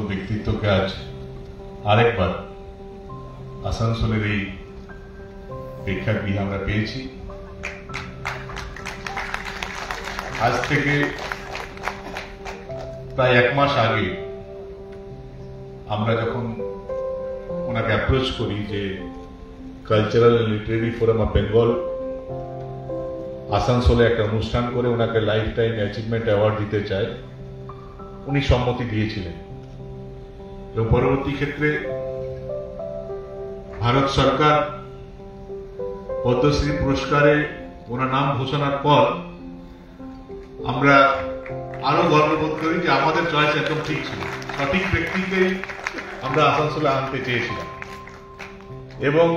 ব্যক্তিত্বকে আজ আরেকবার আসানসোলের এই প্রেক্ষাগৃহে আমরা পেয়েছি। আজ থেকে প্রায় 1 মাস আগে আমরা যখন ওনাকে অ্যাপ্রোচ করি যে cultural and literary forum of Bengal আসানসোলে একটা অনুষ্ঠান করে ওনাকে লাইফ টাইম অ্যাচিভমেন্ট অ্যাওয়ার্ড দিতে চায়, উনি সম্মতি দিয়েছিলেন এবং পরবর্তী ক্ষেত্রে ভারত সরকার পদ্মশ্রী পুরস্কারে ওনার নাম ঘোষণার পর আমরা আরো গর্ববোধ করি যে আমাদের চয়েস একদম ঠিক ছিল, সঠিক ব্যক্তিকে আমরা আসানসোলে আনতে চেয়েছিলাম। এবং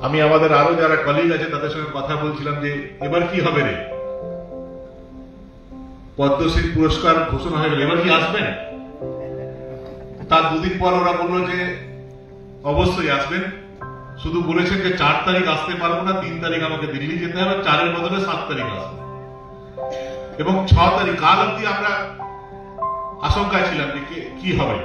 আমি আমাদের আরো যারা কলিগ আছে তাদের সঙ্গে কথা বলছিলাম যে এবার কি হবে রে, পদ্মশ্রী পুরস্কার ঘোষণা হয়ে গেল, এবার কি আসবেন? তার 2 দিন পর ওরা বললো যে অবশ্যই আসবেন, শুধু বলেছেন যে 4 তারিখ আসতে পারবো না, 3 তারিখ আমাকে দিল্লি যেতে হবে, 4-এর বদলে 7 তারিখ আসবে। এবং 6 তারিখ কাল অব্দি আমরা আশঙ্কায় ছিলাম যে কি হবে,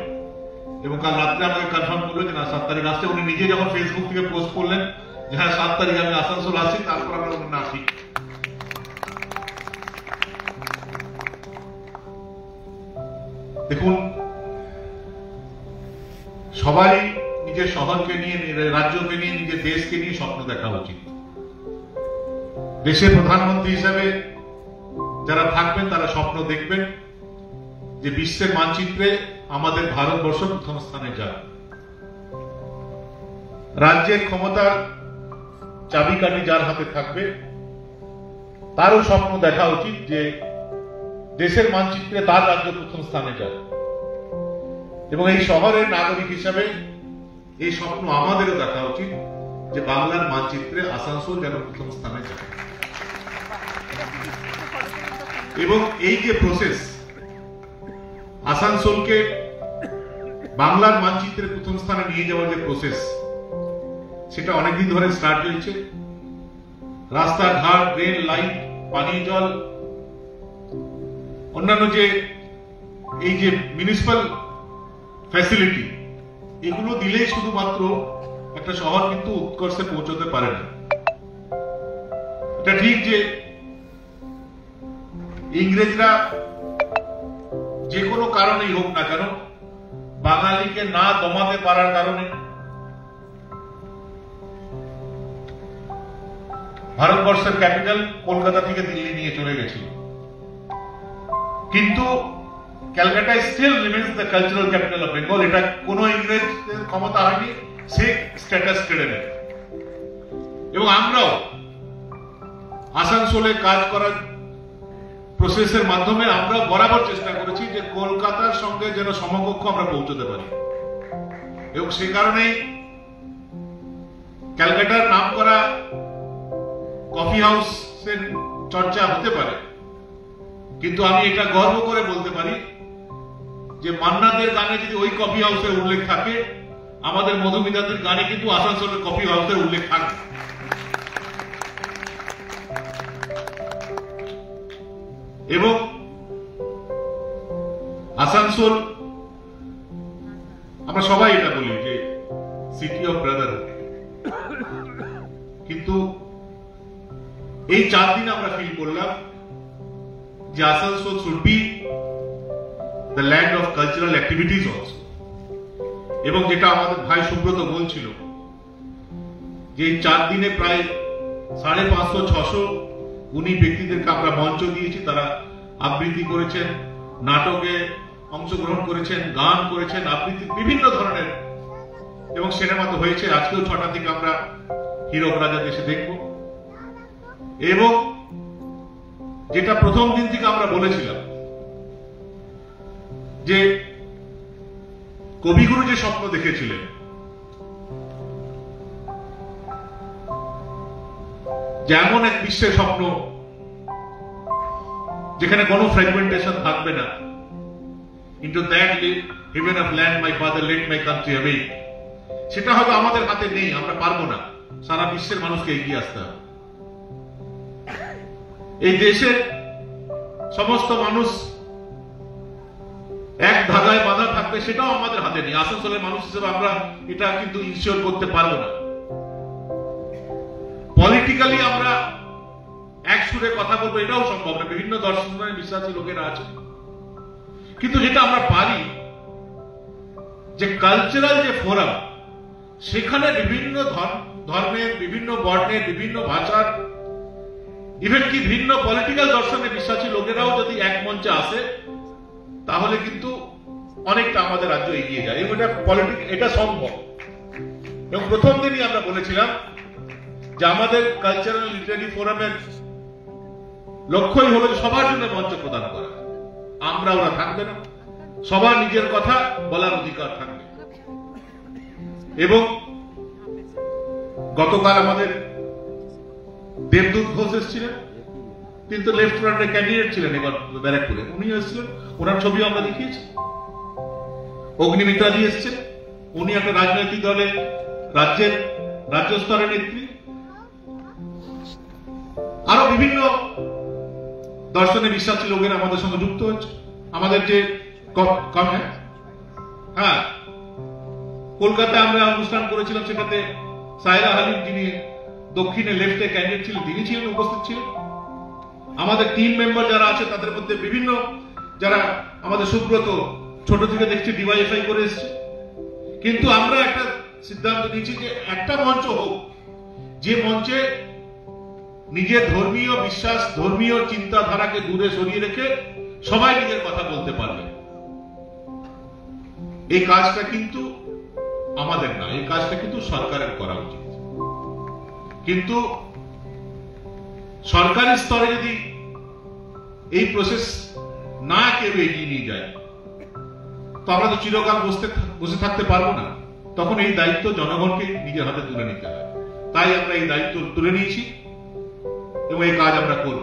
এবং কাল রাত্রে আমাকে কনফার্ম করলো যে না 7 তারিখ আসছে। উনি নিজে যখন ফেসবুক থেকে পোস্ট করলেন যে হ্যাঁ 7 তারিখ আমি আসানসোল আসছি, তারপর আমরা না ঠিক। দেখুন, সবাই নিজের শহরকে নিয়ে, রাজ্যকে নিয়ে, নিজের দেশকে নিয়ে স্বপ্ন দেখা উচিত। দেশের প্রধানমন্ত্রী হিসেবে যারা থাকবেন তারা স্বপ্ন দেখবেন যে বিশ্বের মানচিত্রে আমাদের ভারতবর্ষ প্রথম স্থানে যায়। রাজ্যের ক্ষমতার চাবিকাঠি যার হাতে থাকবে তারও স্বপ্ন দেখা উচিত যে দেশের মানচিত্রে তার রাজ্য প্রথম স্থানে যায়। এবং এই শহরের নাগরিক হিসাবে এই স্বপ্ন আমাদেরও দেখা উচিত যে বাংলার মানচিত্রে আসানসোল যেন প্রথম স্থানে যায়। এবং এই যে প্রসেস, আসানসোলকে বাংলার মানচিত্রে প্রথম স্থানে নিয়ে যাওয়ার যে প্রসেস, সেটা অনেকদিন ধরে স্টার্ট হয়েছে। রাস্তাঘাট, রেল লাইট, পানি, জল, অন্যান্য যে এই যে মিউনিসিপাল ফ্যাসিলিটি, এগুলো দিলেই শুধুমাত্র একটা শহর কিন্তু উৎকর্ষে পৌঁছতে পারে না। এটা ঠিক যে ইংরেজরা যে কোনো কারণেই হোক না কেন বাঙালিকে না দমাতে পারার কারণে ভারতবর্ষের ক্যাপিটাল কলকাতা থেকে দিল্লি নিয়ে চলে গেছিল, কিন্তু Calcutta still remains the cultural capital of Bengal. এটা কোনো ইংরেজদের ক্ষমতা হয়নি সে স্ট্যাটাস কেড়ে নেয়। এবং আমরাও আসানসোলে কাজ করার প্রসেসের মাধ্যমে আমরা বরাবর চেষ্টা করেছি যে কলকাতার সঙ্গে যেন সমকক্ষ আমরা পৌঁছতে পারি। এবং সে কারণেই ক্যালকাটার নাম করা কফি হাউসের চর্চা হতে পারে, কিন্তু আমি এটা গর্ব করে বলতে পারি যে মান্নাদের গানে যদি ওই কফি হাউসের উল্লেখ থাকে, আমাদের মধুমিতাদের গানে কিন্তু আসানসোলের কফি হাউসের উল্লেখ থাকে। এবং আসানসোল, আমরা সবাই এটা বলি যে সিটি অফ ব্রাদারহুড, কিন্তু এই 4 দিন আমরা ফিল করলাম যে Asansol should be the land of cultural activities also. এবং যেটা আমাদের ভাই সুব্রত বলছিল যে এই 4 দিনে প্রায় 550-600 উনি ব্যক্তিদেরকে আমরা মঞ্চ দিয়েছি, তারা আবৃত্তি করেছেন, নাটকে অংশগ্রহণ করেছেন, গান করেছেন, আবৃত্তি বিভিন্ন ধরনের, এবং সিনেমা তো হয়েছে। আজকেও 6টা থেকে আমরা হীরক রাজা দেশে দেখব। এবং যেটা প্রথম দিন থেকে আমরা বলেছিলাম যে কবিগুরু যে স্বপ্ন দেখেছিলেন যে এমন এক বিশ্বের স্বপ্ন যেখানে কোনো ফ্র্যাগমেন্টেশন থাকবে না, into that heaven of land my father let my country away, সেটা হয়তো আমাদের হাতে নেই, আমরা পারবো না। সারা বিশ্বের মানুষকে এগিয়ে আসতে হবে। এই দেশের সমস্ত মানুষ এক ধাগায় বাঁধা থাকবে সেটাও আমাদের হাতে নেই। আসানসোলের মানুষ হিসেবে আমরা এটা কিন্তু ইনশিওর করতে পারবো না। পলিটিক্যালি আমরা এক সুরে কথা বলবো এটাও সম্ভব না, বিভিন্ন দর্শনের বিশ্বাসী লোকেরা আছে। কিন্তু যেটা আমরা পারি যে কালচারাল যে ফোরাম, সেখানে বিভিন্ন ধর্মের, বিভিন্ন বর্ণের, বিভিন্ন ভাষার, ইভেন কি ভিন্ন পলিটিক্যাল দর্শনে বিশ্বাসী লোকেরাও যদি এক মঞ্চে আসে তাহলে কিন্তু অনেকটা আমাদের রাজ্য এগিয়ে যায় এবং এটা সম্ভব। এবং প্রথম দিনই আমরা বলেছিলাম যে আমাদের কালচারাল লিটারি ফোরামের লক্ষ্যই হলো সবার জন্য মঞ্চ প্রদান করা। আমরা ওরা থাকবে না, সবার নিজের কথা বলার অধিকার থাকবে। এবং গতকাল আমাদের দেবদূত ঘোষ এসেছিলেন, তিনি তো লেফটেন্যান্টের ক্যান্ডিডেট ছিলেন এবার ব্যারাকপুরে, উনি এসেছিলেন, ওনার ছবি আমরা দেখিয়েছি। অগ্নিমিত্রাজি এসছেন, উনি একটা রাজনৈতিক দলের রাজ্য স্তরের নেত্রী। আরো বিভিন্ন দর্শনে বিশ্বাসী লোকেরা আমাদের সঙ্গে যুক্ত হচ্ছে। আমাদের যে কলকাতায় আমরা অনুষ্ঠান করেছিলাম, সেটাতে সায়রা হালিম, যিনি দক্ষিণে লেফটে ক্যান্ডিডেট ছিলেন, তিনি ছিলেন, উপস্থিত ছিলেন। আমাদের টিম মেম্বার যারা আছে তাদের মধ্যে বিভিন্ন যারা আমাদের সুব্রত ছোট থেকে দেখছি ডিওয়াইএফআই করে এসছে। কিন্তু আমরা একটা সিদ্ধান্ত নিয়েছি যে একটা মঞ্চ হোক, যে মঞ্চে নিজের ধর্মীয় বিশ্বাস, ধর্মীয় চিন্তাধারাকে দূরে সরিয়ে রেখে সবাই নিজের কথা বলতে পারবে। এই কাজটা কিন্তু আমাদের না, এই কাজটা কিন্তু সরকারের করা উচিত। কিন্তু সরকারি স্তরে যদি এই প্রসেস না কেউ এগিয়ে নিয়ে যায় তো আমরা তো চিরকাল বসে থাকতে পারবো না। তখন এই দায়িত্ব জনগণকে নিজের হাতে তুলে নিতে হয়। তাই আমরা এই দায়িত্ব তুলে নিয়েছি এবং এই কাজ আমরা করব।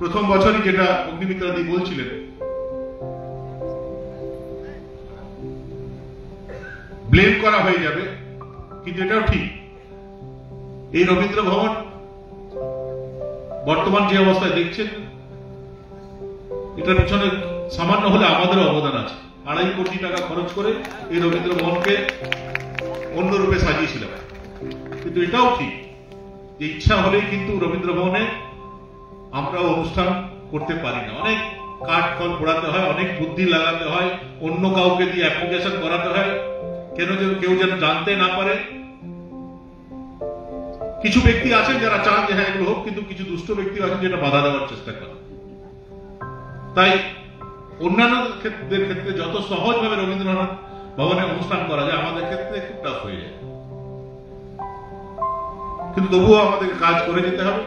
প্রথম বছরই যেটা অগ্নিমিত্রাদি বলছিলেন, ব্লেম করা হয়ে যাবে, কিন্তু এটাও ঠিক। এই রবীন্দ্র ভবন বর্তমান যে অবস্থায় দেখছেন, এটার পিছনে সামান্য হলে আমাদেরও অবদান আছে। 2.5 কোটি টাকা খরচ করে এই রবীন্দ্র ভবনকে অন্য রূপে সাজিয়েছিলাম। কিন্তু এটাও ঠিক যে ইচ্ছা হলেই কিন্তু রবীন্দ্র ভবনে আমরা অনুষ্ঠান করতে পারি না। অনেক কাঠ খড় পোড়াতে হয়, অনেক বুদ্ধি লাগাতে হয়, অন্য কাউকে দিয়ে অ্যাপ্লিকেশন করাতে হয়, কেউ যেন জানতে না পারে। কিছু ব্যক্তি আছেন যারা চান যে হ্যাঁ এগুলো হোক, কিন্তু কিছু দুষ্ট ব্যক্তি আছেন যেটা বাধা দেওয়ার চেষ্টা করে। তাই অন্যান্য ক্ষেত্রে যত সহজভাবে রবীন্দ্রনাথ ভবনে অনুষ্ঠান করা যায়, আমাদের ক্ষেত্রে একটু টাফ হয়ে যায়। কিন্তু তবুও আমাদেরকে কাজ করে যেতে হবে।